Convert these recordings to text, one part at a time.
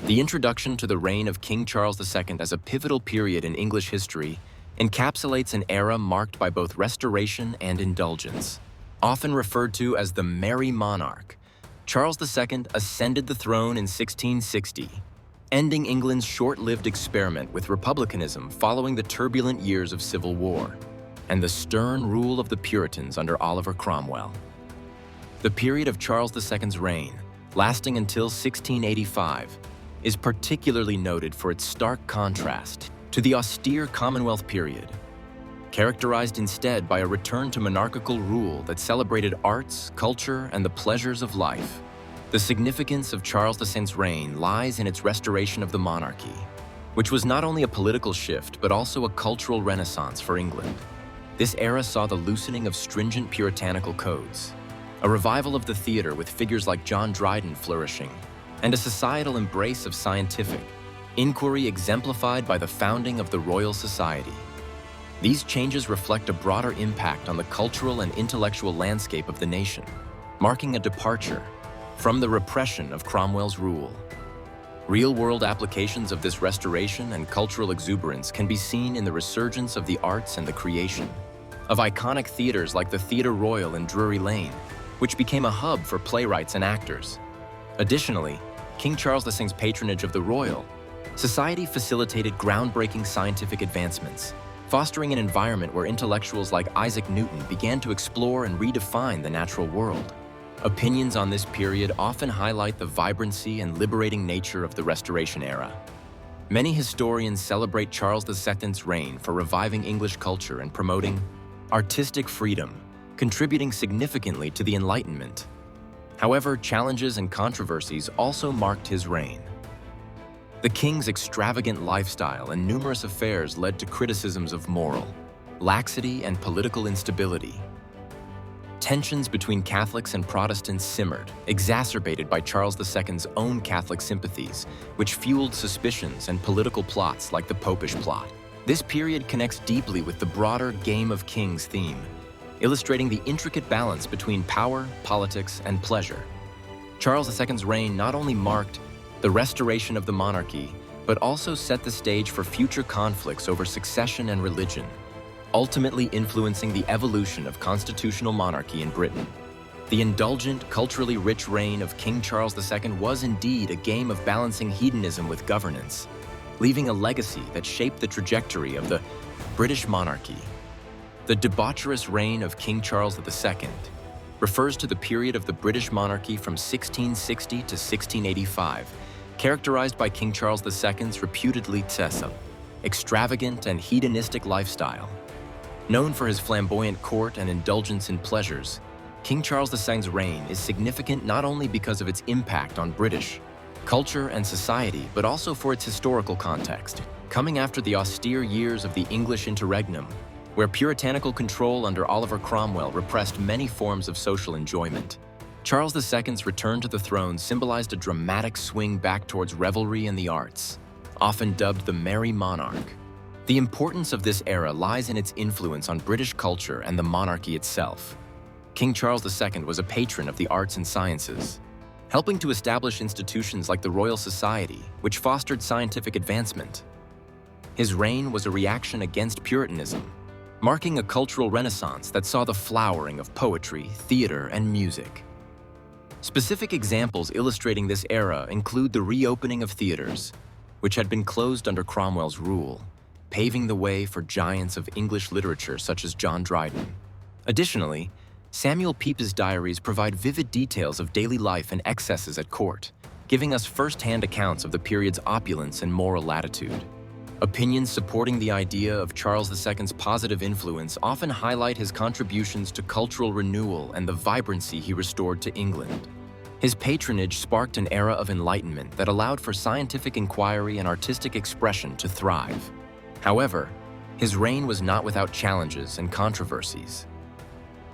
The introduction to the reign of King Charles II as a pivotal period in English history encapsulates an era marked by both restoration and indulgence. Often referred to as the Merry Monarch, Charles II ascended the throne in 1660, ending England's short-lived experiment with republicanism following the turbulent years of civil war and the stern rule of the Puritans under Oliver Cromwell. The period of Charles II's reign, lasting until 1685, is particularly noted for its stark contrast to the austere Commonwealth period, characterized instead by a return to monarchical rule that celebrated arts, culture, and the pleasures of life. The significance of Charles II's reign lies in its restoration of the monarchy, which was not only a political shift but also a cultural renaissance for England. This era saw the loosening of stringent puritanical codes, a revival of the theater with figures like John Dryden flourishing, and a societal embrace of scientific inquiry exemplified by the founding of the Royal Society. These changes reflect a broader impact on the cultural and intellectual landscape of the nation, marking a departure from the repression of Cromwell's rule. Real-world applications of this restoration and cultural exuberance can be seen in the resurgence of the arts and the creation of iconic theaters like the Theatre Royal in Drury Lane, which became a hub for playwrights and actors. Additionally, King Charles II's patronage of the Royal Society facilitated groundbreaking scientific advancements, fostering an environment where intellectuals like Isaac Newton began to explore and redefine the natural world. Opinions on this period often highlight the vibrancy and liberating nature of the Restoration era. Many historians celebrate Charles II's reign for reviving English culture and promoting artistic freedom, contributing significantly to the Enlightenment. However, challenges and controversies also marked his reign. The king's extravagant lifestyle and numerous affairs led to criticisms of moral laxity and political instability. Tensions between Catholics and Protestants simmered, exacerbated by Charles II's own Catholic sympathies, which fueled suspicions and political plots like the Popish plot. This period connects deeply with the broader Game of Kings theme, illustrating the intricate balance between power, politics, and pleasure. Charles II's reign not only marked the restoration of the monarchy, but also set the stage for future conflicts over succession and religion, ultimately influencing the evolution of constitutional monarchy in Britain. The indulgent, culturally rich reign of King Charles II was indeed a game of balancing hedonism with governance, leaving a legacy that shaped the trajectory of the British monarchy. The debaucherous reign of King Charles II refers to the period of the British monarchy from 1660 to 1685, characterized by King Charles II's reputedly extravagant and hedonistic lifestyle. Known for his flamboyant court and indulgence in pleasures, King Charles II's reign is significant not only because of its impact on British culture and society, but also for its historical context, coming after the austere years of the English interregnum, where puritanical control under Oliver Cromwell repressed many forms of social enjoyment. Charles II's return to the throne symbolized a dramatic swing back towards revelry and the arts, often dubbed the Merry Monarch. The importance of this era lies in its influence on British culture and the monarchy itself. King Charles II was a patron of the arts and sciences, helping to establish institutions like the Royal Society, which fostered scientific advancement. His reign was a reaction against Puritanism, marking a cultural renaissance that saw the flowering of poetry, theater, and music. Specific examples illustrating this era include the reopening of theaters, which had been closed under Cromwell's rule, paving the way for giants of English literature such as John Dryden. Additionally, Samuel Pepys' diaries provide vivid details of daily life and excesses at court, giving us first-hand accounts of the period's opulence and moral latitude. Opinions supporting the idea of Charles II's positive influence often highlight his contributions to cultural renewal and the vibrancy he restored to England. His patronage sparked an era of enlightenment that allowed for scientific inquiry and artistic expression to thrive. However, his reign was not without challenges and controversies.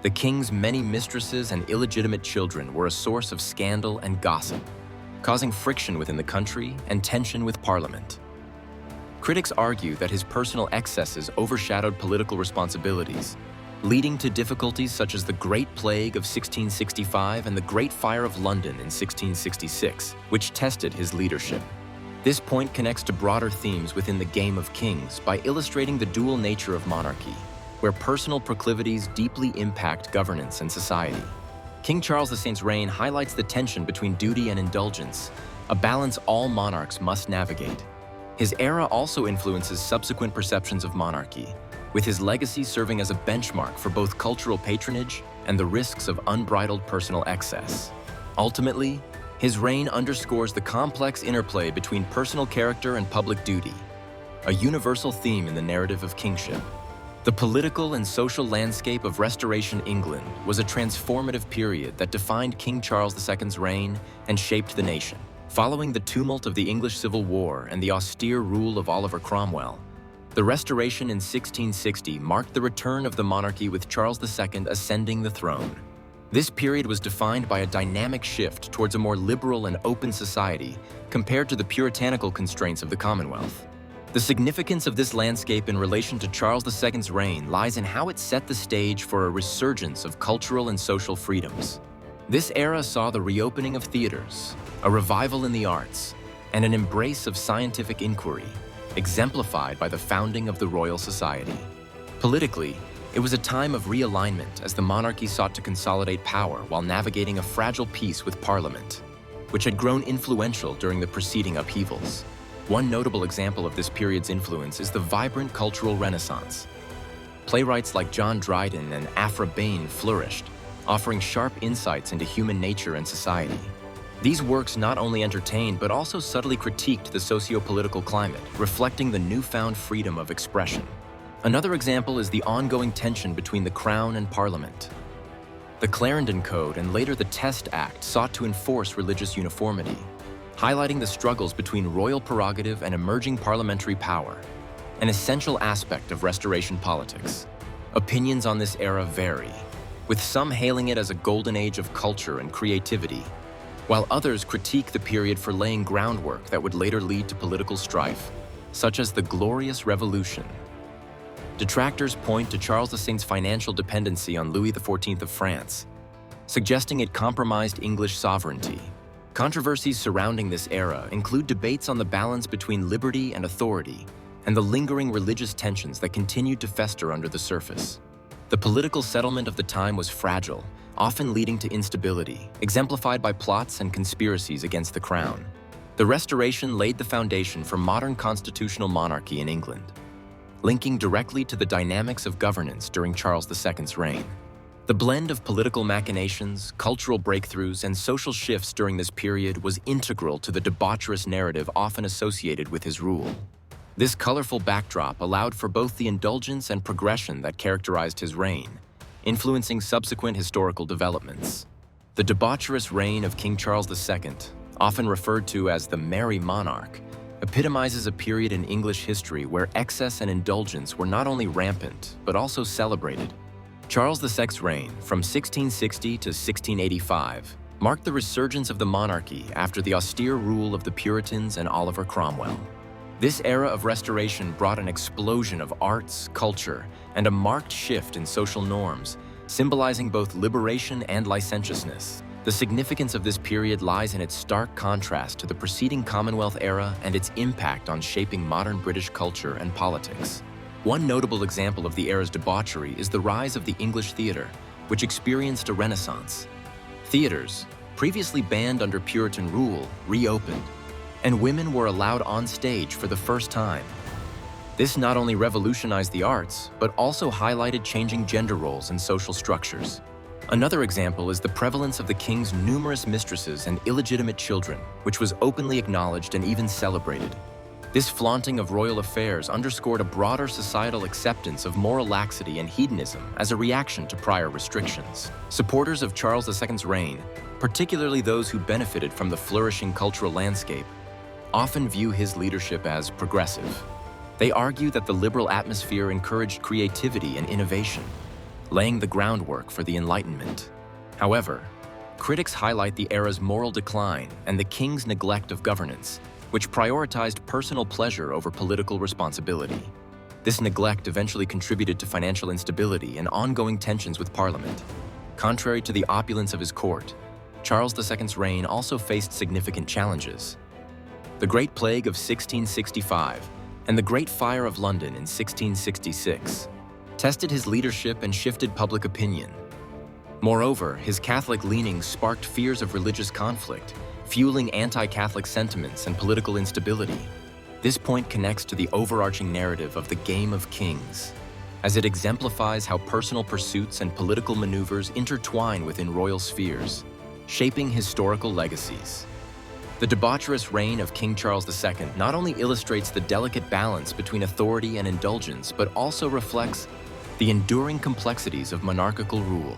The king's many mistresses and illegitimate children were a source of scandal and gossip, causing friction within the country and tension with Parliament. Critics argue that his personal excesses overshadowed political responsibilities, leading to difficulties such as the Great Plague of 1665 and the Great Fire of London in 1666, which tested his leadership. This point connects to broader themes within the game of kings by illustrating the dual nature of monarchy, where personal proclivities deeply impact governance and society. King Charles VI's reign highlights the tension between duty and indulgence, a balance all monarchs must navigate. His era also influences subsequent perceptions of monarchy, with his legacy serving as a benchmark for both cultural patronage and the risks of unbridled personal excess. Ultimately, his reign underscores the complex interplay between personal character and public duty, a universal theme in the narrative of kingship. The political and social landscape of Restoration England was a transformative period that defined King Charles II's reign and shaped the nation. Following the tumult of the English Civil War and the austere rule of Oliver Cromwell, the Restoration in 1660 marked the return of the monarchy with Charles II ascending the throne. This period was defined by a dynamic shift towards a more liberal and open society compared to the puritanical constraints of the Commonwealth. The significance of this landscape in relation to Charles II's reign lies in how it set the stage for a resurgence of cultural and social freedoms. This era saw the reopening of theaters, a revival in the arts, and an embrace of scientific inquiry, exemplified by the founding of the Royal Society. Politically, it was a time of realignment as the monarchy sought to consolidate power while navigating a fragile peace with Parliament, which had grown influential during the preceding upheavals. One notable example of this period's influence is the vibrant cultural Renaissance. Playwrights like John Dryden and Aphra Behn flourished, offering sharp insights into human nature and society. These works not only entertained but also subtly critiqued the socio-political climate, reflecting the newfound freedom of expression. Another example is the ongoing tension between the Crown and Parliament. The Clarendon Code and later the Test Act sought to enforce religious uniformity, highlighting the struggles between royal prerogative and emerging parliamentary power, an essential aspect of Restoration politics. Opinions on this era vary, with some hailing it as a golden age of culture and creativity, while others critique the period for laying groundwork that would later lead to political strife, such as the Glorious Revolution. Detractors point to Charles VI's financial dependency on Louis XIV of France, suggesting it compromised English sovereignty. Controversies surrounding this era include debates on the balance between liberty and authority, and the lingering religious tensions that continued to fester under the surface. The political settlement of the time was fragile, often leading to instability, exemplified by plots and conspiracies against the crown. The Restoration laid the foundation for modern constitutional monarchy in England, linking directly to the dynamics of governance during Charles II's reign. The blend of political machinations, cultural breakthroughs, and social shifts during this period was integral to the debaucherous narrative often associated with his rule. This colorful backdrop allowed for both the indulgence and progression that characterized his reign, influencing subsequent historical developments. The debaucherous reign of King Charles II, often referred to as the Merry Monarch, epitomizes a period in English history where excess and indulgence were not only rampant, but also celebrated. Charles VI's reign, from 1660 to 1685, marked the resurgence of the monarchy after the austere rule of the Puritans and Oliver Cromwell. This era of restoration brought an explosion of arts, culture, and a marked shift in social norms, symbolizing both liberation and licentiousness. The significance of this period lies in its stark contrast to the preceding Commonwealth era and its impact on shaping modern British culture and politics. One notable example of the era's debauchery is the rise of the English theatre, which experienced a renaissance. Theatres, previously banned under Puritan rule, reopened, and women were allowed on stage for the first time. This not only revolutionized the arts, but also highlighted changing gender roles and social structures. Another example is the prevalence of the king's numerous mistresses and illegitimate children, which was openly acknowledged and even celebrated. This flaunting of royal affairs underscored a broader societal acceptance of moral laxity and hedonism as a reaction to prior restrictions. Supporters of Charles II's reign, particularly those who benefited from the flourishing cultural landscape, often view his leadership as progressive. They argue that the liberal atmosphere encouraged creativity and innovation, laying the groundwork for the Enlightenment. However, critics highlight the era's moral decline and the king's neglect of governance, which prioritized personal pleasure over political responsibility. This neglect eventually contributed to financial instability and ongoing tensions with Parliament. Contrary to the opulence of his court, Charles II's reign also faced significant challenges. The Great Plague of 1665 and the Great Fire of London in 1666 tested his leadership and shifted public opinion. Moreover, his Catholic leanings sparked fears of religious conflict, fueling anti-Catholic sentiments and political instability. This point connects to the overarching narrative of the Game of Kings, as it exemplifies how personal pursuits and political maneuvers intertwine within royal spheres, shaping historical legacies. The debaucherous reign of King Charles II not only illustrates the delicate balance between authority and indulgence, but also reflects the enduring complexities of monarchical rule.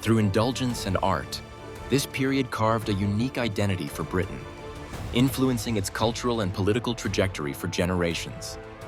Through indulgence and art, this period carved a unique identity for Britain, influencing its cultural and political trajectory for generations.